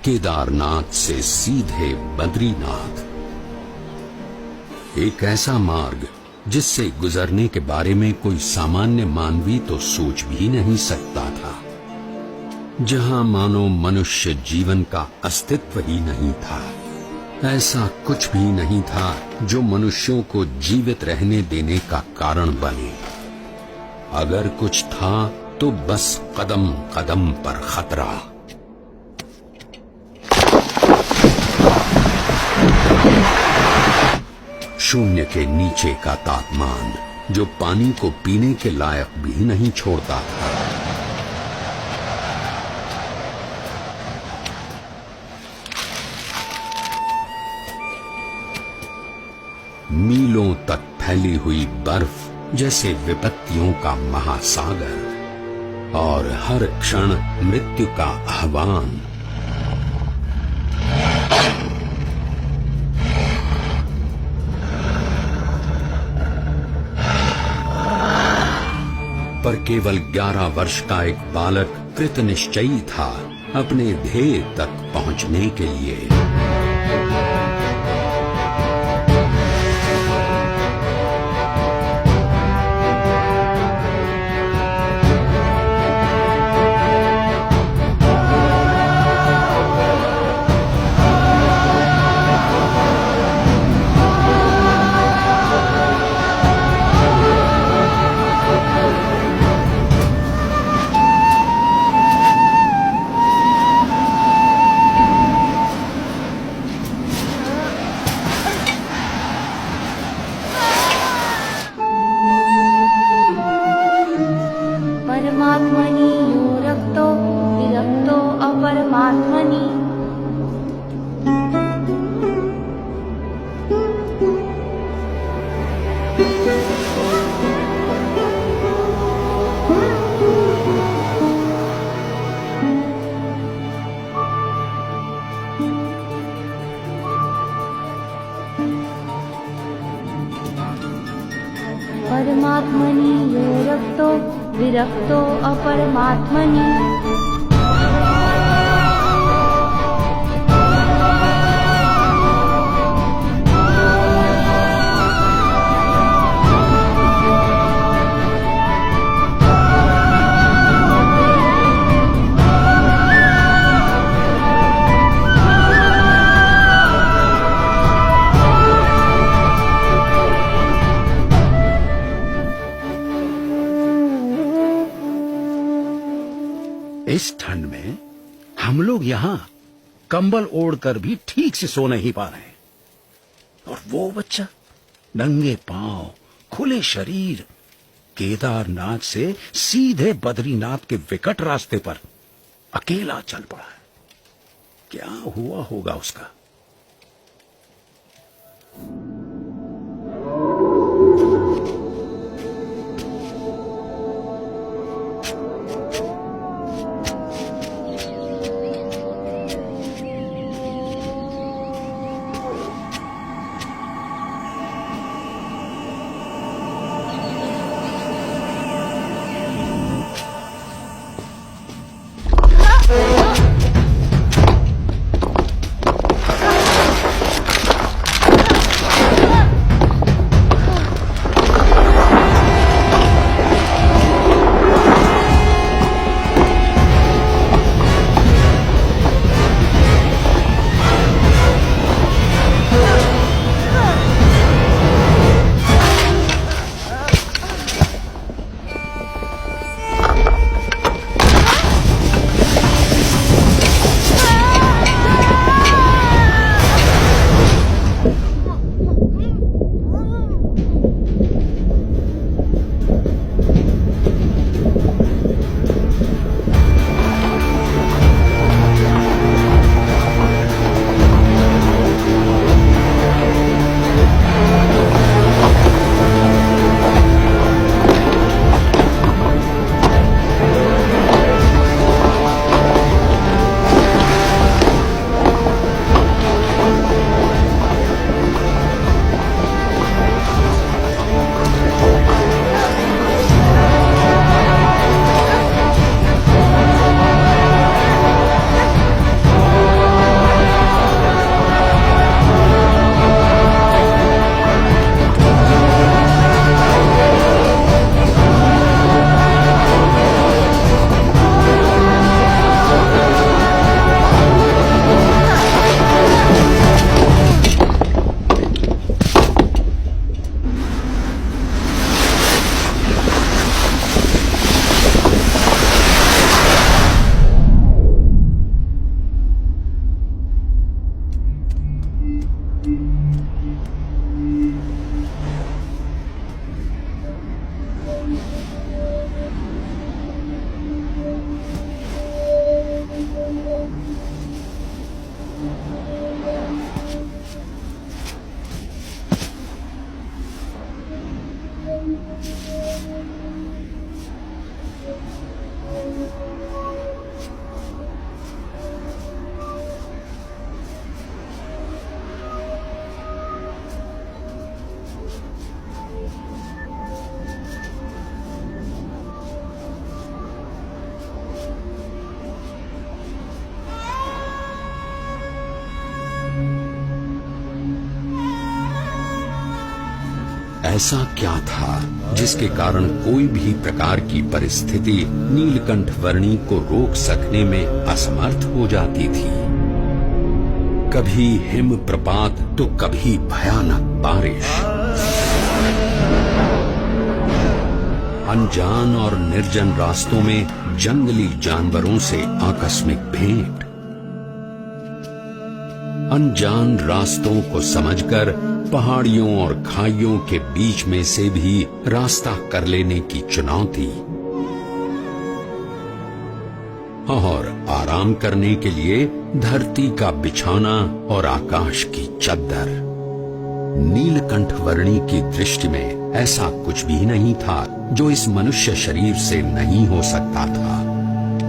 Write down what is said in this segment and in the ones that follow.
केदारनाथ से सीधे बद्रीनाथ, एक ऐसा मार्ग जिससे गुजरने के बारे में कोई सामान्य मानवी तो सोच भी नहीं सकता था, जहां मानो मनुष्य जीवन का अस्तित्व ही नहीं था। ऐसा कुछ भी नहीं था जो मनुष्यों को जीवित रहने देने का कारण बने। अगर कुछ था तो बस कदम कदम पर खतरा। शून्य के नीचे का तापमान जो पानी को पीने के लायक भी नहीं छोड़ता था। मीलों तक फैली हुई बर्फ जैसे विपत्तियों का महासागर, और हर क्षण मृत्यु का आह्वान। पर केवल 11 वर्ष का एक बालक कृत निश्चयी था अपने ध्येय तक पहुंचने के लिए। परमात्मनि यो रक्तो विरक्तो अपरमात्मनि। परमात्मनि यो रक्तो विरक्तो अपरमात्मनि। इस ठंड में हम लोग यहाँ कंबल ओढ़कर भी ठीक से सो नहीं पा रहे, और वो बच्चा नंगे पांव खुले शरीर केदारनाथ से सीधे बद्रीनाथ के विकट रास्ते पर अकेला चल पड़ा है। क्या हुआ होगा उसका? ऐसा क्या था जिसके कारण कोई भी प्रकार की परिस्थिति नीलकंठ वर्णी को रोक सकने में असमर्थ हो जाती थी। कभी हिम प्रपात तो कभी भयानक बारिश, अनजान और निर्जन रास्तों में जंगली जानवरों से आकस्मिक भेंट, अनजान रास्तों को समझकर पहाड़ियों और खाइयों के बीच में से भी रास्ता कर लेने की चुनौती, और आराम करने के लिए धरती का बिछौना और आकाश की चद्दर। नीलकंठ वर्णी की दृष्टि में ऐसा कुछ भी नहीं था जो इस मनुष्य शरीर से नहीं हो सकता था।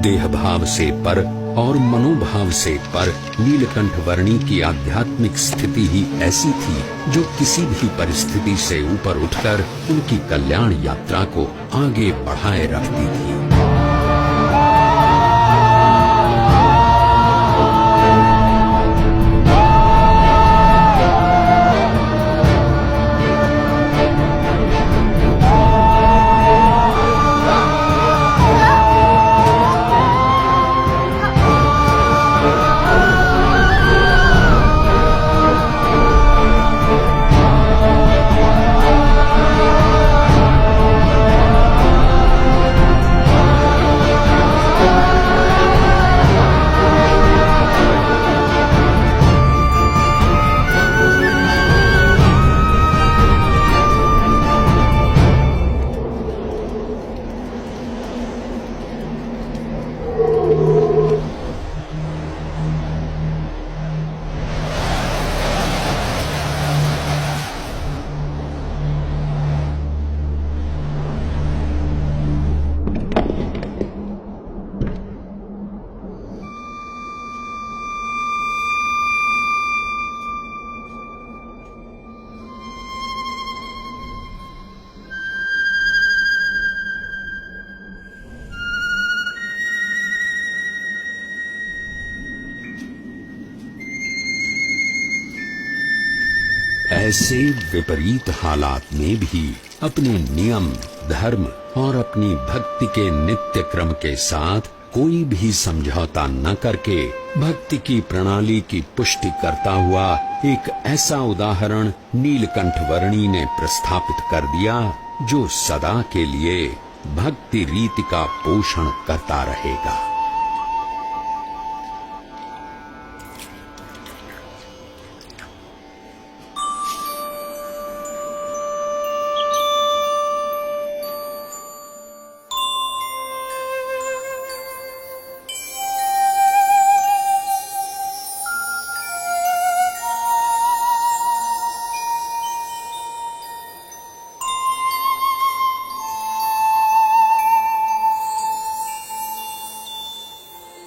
देह भाव से पर और मनोभाव से पर नीलकंठ वर्णी की आध्यात्मिक स्थिति ही ऐसी थी जो किसी भी परिस्थिति से ऊपर उठकर उनकी कल्याण यात्रा को आगे बढ़ाए रखती थी। ऐसे विपरीत हालात में भी अपने नियम, धर्म और अपनी भक्ति के नित्य क्रम के साथ कोई भी समझौता न करके भक्ति की प्रणाली की पुष्टि करता हुआ एक ऐसा उदाहरण नीलकंठ वर्णी ने प्रस्थापित कर दिया जो सदा के लिए भक्ति रीति का पोषण करता रहेगा।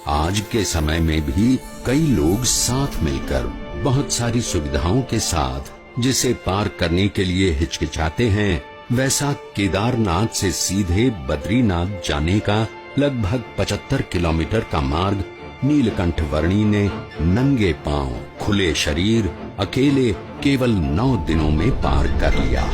आज के समय में भी कई लोग साथ मिलकर बहुत सारी सुविधाओं के साथ जिसे पार करने के लिए हिचकिचाते हैं, वैसा केदारनाथ से सीधे बद्रीनाथ जाने का लगभग 75 किलोमीटर का मार्ग नीलकंठ वर्णी ने नंगे पांव, खुले शरीर, अकेले केवल 9 दिनों में पार कर लिया।